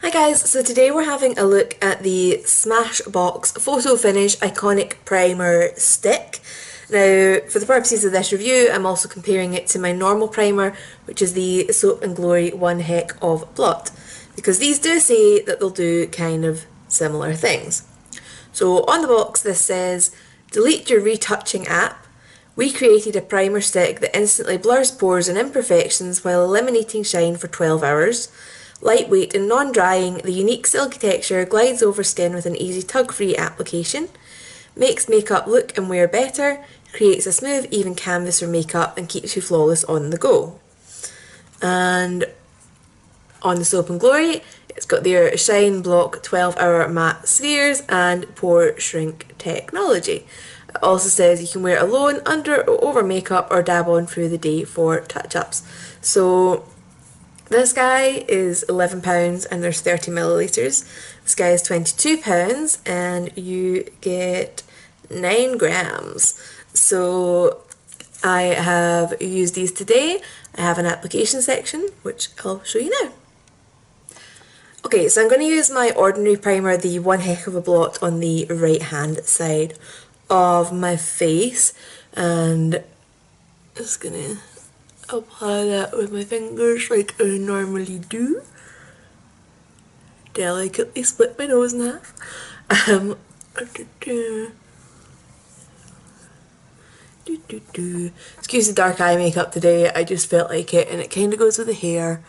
Hi guys, so today we're having a look at the Smashbox Photo Finish Iconic Primer Stick. Now, for the purposes of this review, I'm also comparing it to my normal primer, which is the Soap & Glory One Heck of Blot, because these do say that they'll do kind of similar things. So on the box this says, delete your retouching app. We created a primer stick that instantly blurs pores and imperfections while eliminating shine for 12 hours. Lightweight and non-drying, the unique silky texture glides over skin with an easy tug-free application. Makes makeup look and wear better, creates a smooth, even canvas for makeup and keeps you flawless on the go. And on the Soap & Glory, it's got their Shine Block 12-hour matte spheres and pore shrink technology. It also says you can wear it alone, under or over makeup, or dab on through the day for touch-ups. So this guy is £11 and there's 30 millilitres. This guy is £22 and you get 9 grams. So I have used these today. I have an application section, which I'll show you now. Okay, so I'm going to use my ordinary primer, the One Heck of a Blot, on the right hand side of my face, and I'm just going to apply that with my fingers like I normally do. Delicately split my nose in half. Excuse the dark eye makeup today, I just felt like it, and it kind of goes with the hair.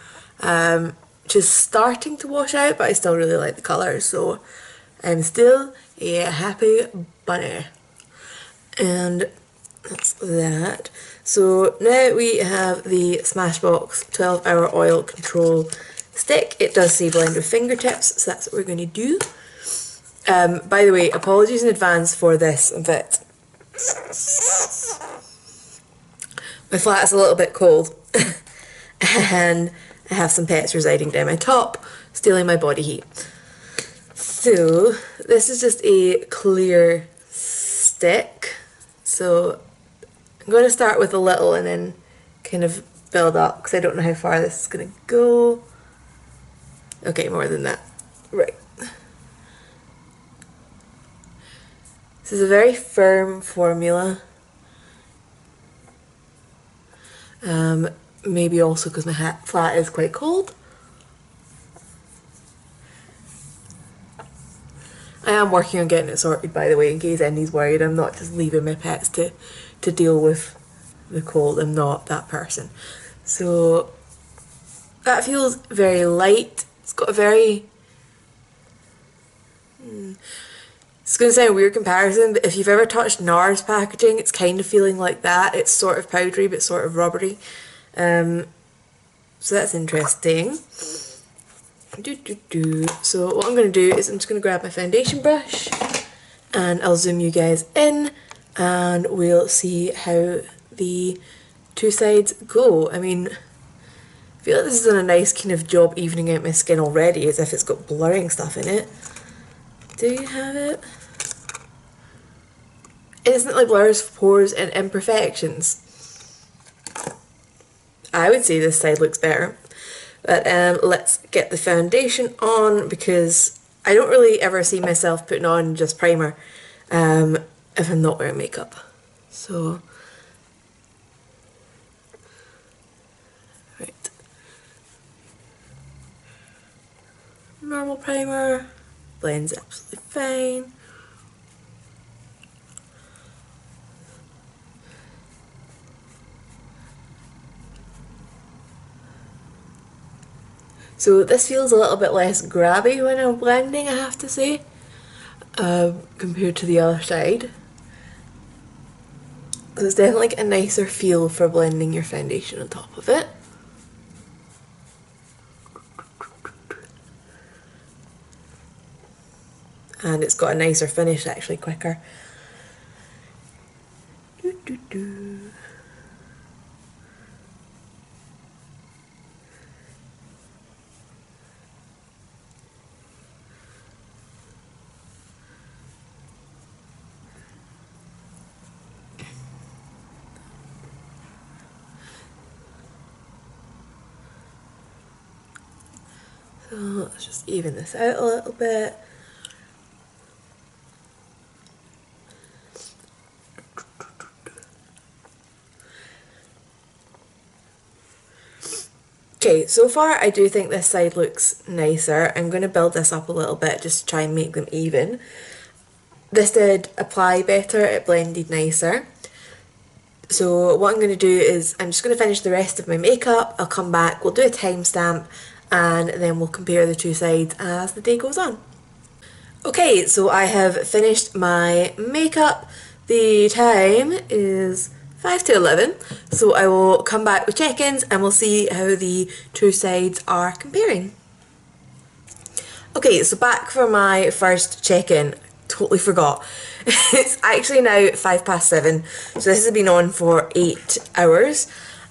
Just starting to wash out, but I still really like the colour, so I'm still a happy bunny. And that's that. So now we have the Smashbox 12-hour oil control stick. It does say blend with fingertips, so that's what we're going to do. By the way, apologies in advance for this, but my flat is a little bit cold and I have some pets residing down my top, stealing my body heat. So this is just a clear stick. So I'm going to start with a little and then kind of build up, because I don't know how far this is going to go. Okay, more than that. Right. This is a very firm formula. Maybe also because my flat is quite cold. I am working on getting it sorted, by the way, in case anybody's worried. I'm not just leaving my pets to deal with the cold. I'm not that person. So that feels very light. It's got a very... It's going to sound a weird comparison, but if you've ever touched NARS packaging, it's kind of feeling like that. It's sort of powdery, but sort of rubbery. So that's interesting. So what I'm going to do is I'm just going to grab my foundation brush and I'll zoom you guys in and we'll see how the two sides go. I mean, I feel like this is done a nice kind of job evening out my skin already, as if it's got blurring stuff in it. Do you have it? Instantly blurs pores and imperfections. I would say this side looks better. But let's get the foundation on, because I don't really ever see myself putting on just primer if I'm not wearing makeup. So, right. Normal primer, blends absolutely fine. So this feels a little bit less grabby when I'm blending, I have to say, compared to the other side. So it's definitely like a nicer feel for blending your foundation on top of it. And it's got a nicer finish, actually quicker. So let's just even this out a little bit. Okay, so far I do think this side looks nicer. I'm going to build this up a little bit just to try and make them even. This did apply better, it blended nicer. So what I'm going to do is I'm just going to finish the rest of my makeup, I'll come back, we'll do a timestamp, and then we'll compare the two sides as the day goes on. Okay, so I have finished my makeup. The time is 5 to 11, so I will come back with check-ins and we'll see how the two sides are comparing. Okay, so back for my first check-in. Totally forgot. It's actually now 7:05, so this has been on for 8 hours.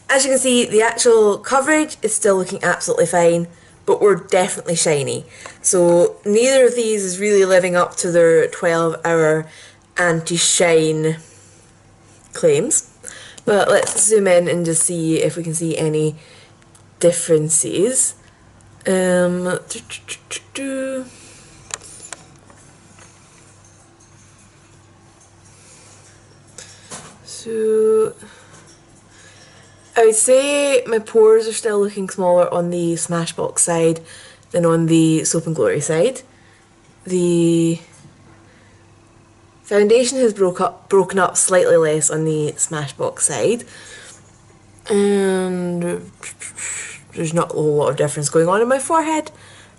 As you can see, the actual coverage is still looking absolutely fine, but we're definitely shiny. So neither of these is really living up to their 12-hour anti-shine claims. But let's zoom in and just see if we can see any differences. So I would say my pores are still looking smaller on the Smashbox side than on the Soap and Glory side. The foundation has broken up slightly less on the Smashbox side, and there's not a whole lot of difference going on in my forehead,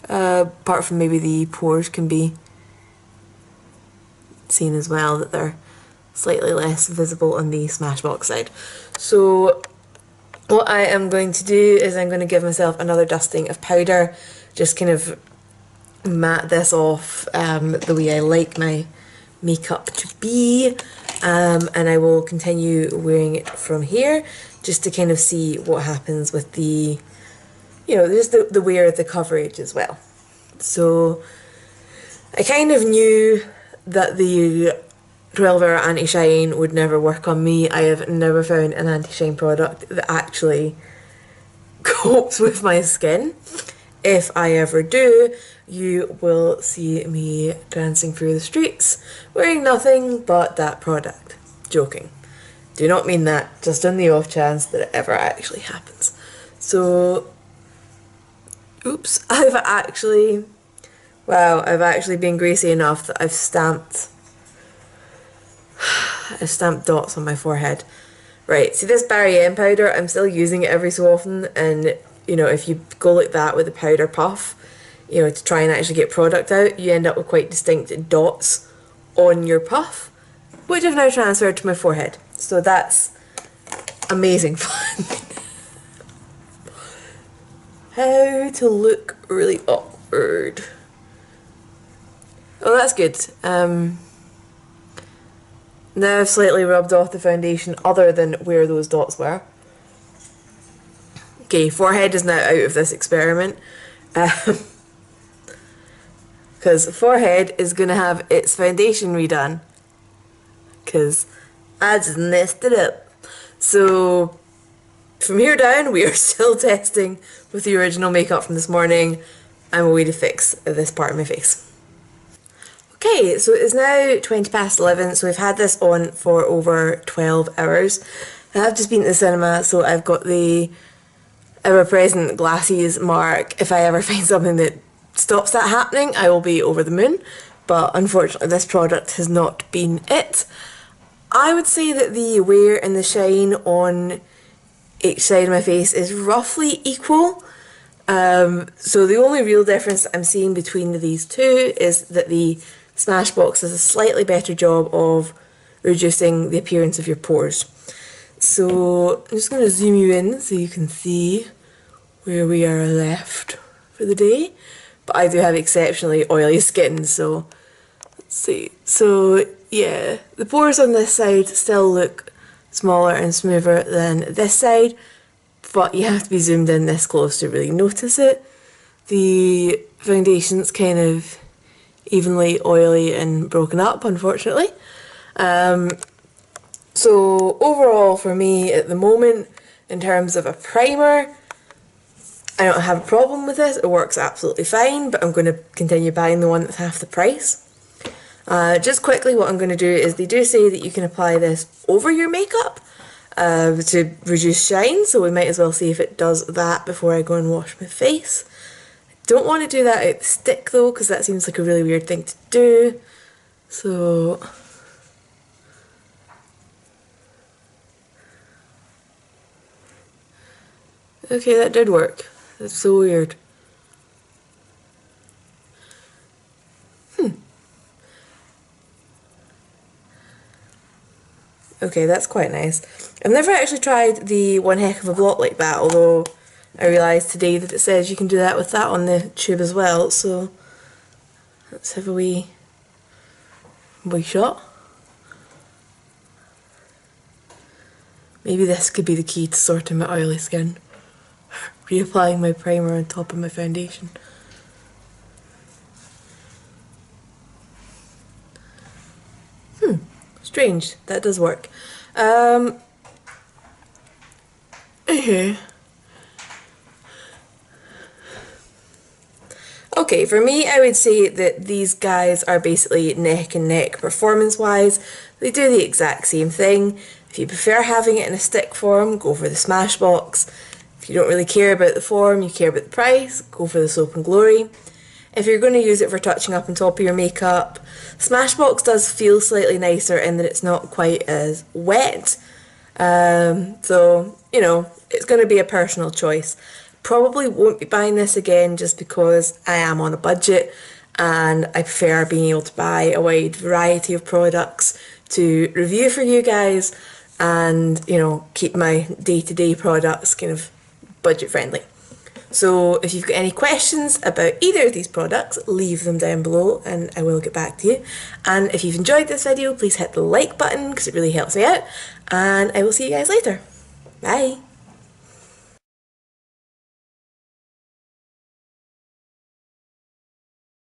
apart from maybe the pores can be seen as well, that they're slightly less visible on the Smashbox side. So what I am going to do is I'm going to give myself another dusting of powder, just kind of matte this off the way I like my makeup to be, and I will continue wearing it from here just to kind of see what happens with the, you know, just the wear of the coverage as well. So I kind of knew that the 12-hour anti-shine would never work on me. I have never found an anti-shine product that actually copes with my skin. If I ever do, you will see me dancing through the streets wearing nothing but that product. Joking. Do not mean that, just on the off chance that it ever actually happens. So, oops, I've actually been greasy enough that I've stamped dots on my forehead. Right, see this Barry M powder, I'm still using it every so often, and you know, if you go like that with a powder puff, you know, to try and actually get product out, you end up with quite distinct dots on your puff, which I've now transferred to my forehead. So that's amazing fun. How to look really awkward. Oh, that's good. Now I've slightly rubbed off the foundation other than where those dots were. Okay, forehead is now out of this experiment. Because forehead is going to have its foundation redone. Because I just messed it up. So from here down, we are still testing with the original makeup from this morning. I'm a way to fix this part of my face. Okay, so it's now 11:20, so we've had this on for over 12 hours. I've just been to the cinema, so I've got the ever-present glasses mark. If I ever find something that stops that happening, I will be over the moon. But unfortunately, this product has not been it. I would say that the wear and the shine on each side of my face is roughly equal. So the only real difference I'm seeing between these two is that the Smashbox does a slightly better job of reducing the appearance of your pores. So I'm just going to zoom you in so you can see where we are left for the day. But I do have exceptionally oily skin, so let's see. So yeah, the pores on this side still look smaller and smoother than this side, but you have to be zoomed in this close to really notice it. The foundation's kind of evenly oily and broken up, unfortunately. So overall for me at the moment, in terms of a primer, I don't have a problem with this, it works absolutely fine, but I'm going to continue buying the one that's half the price. Just quickly, what I'm going to do is they do say that you can apply this over your makeup to reduce shine, so we might as well see if it does that before I go and wash my face. Don't want to do that out the stick though, because that seems like a really weird thing to do. So okay, that did work. That's so weird. Okay, that's quite nice. I've never actually tried the one heck of a blot like that, although I realised today that it says you can do that with that on the tube as well, so let's have a wee shot. Maybe this could be the key to sorting my oily skin. Reapplying my primer on top of my foundation. Strange, that does work. Okay. Okay, for me, I would say that these guys are basically neck and neck performance-wise. They do the exact same thing. If you prefer having it in a stick form, go for the Smashbox. If you don't really care about the form, you care about the price, go for the Soap and Glory. If you're going to use it for touching up on top of your makeup, Smashbox does feel slightly nicer in that it's not quite as wet. So, you know, it's going to be a personal choice. Probably won't be buying this again just because I am on a budget and I prefer being able to buy a wide variety of products to review for you guys and, you know, keep my day-to-day products kind of budget friendly. So if you've got any questions about either of these products, leave them down below and I will get back to you. And if you've enjoyed this video, please hit the like button because it really helps me out. And I will see you guys later. Bye!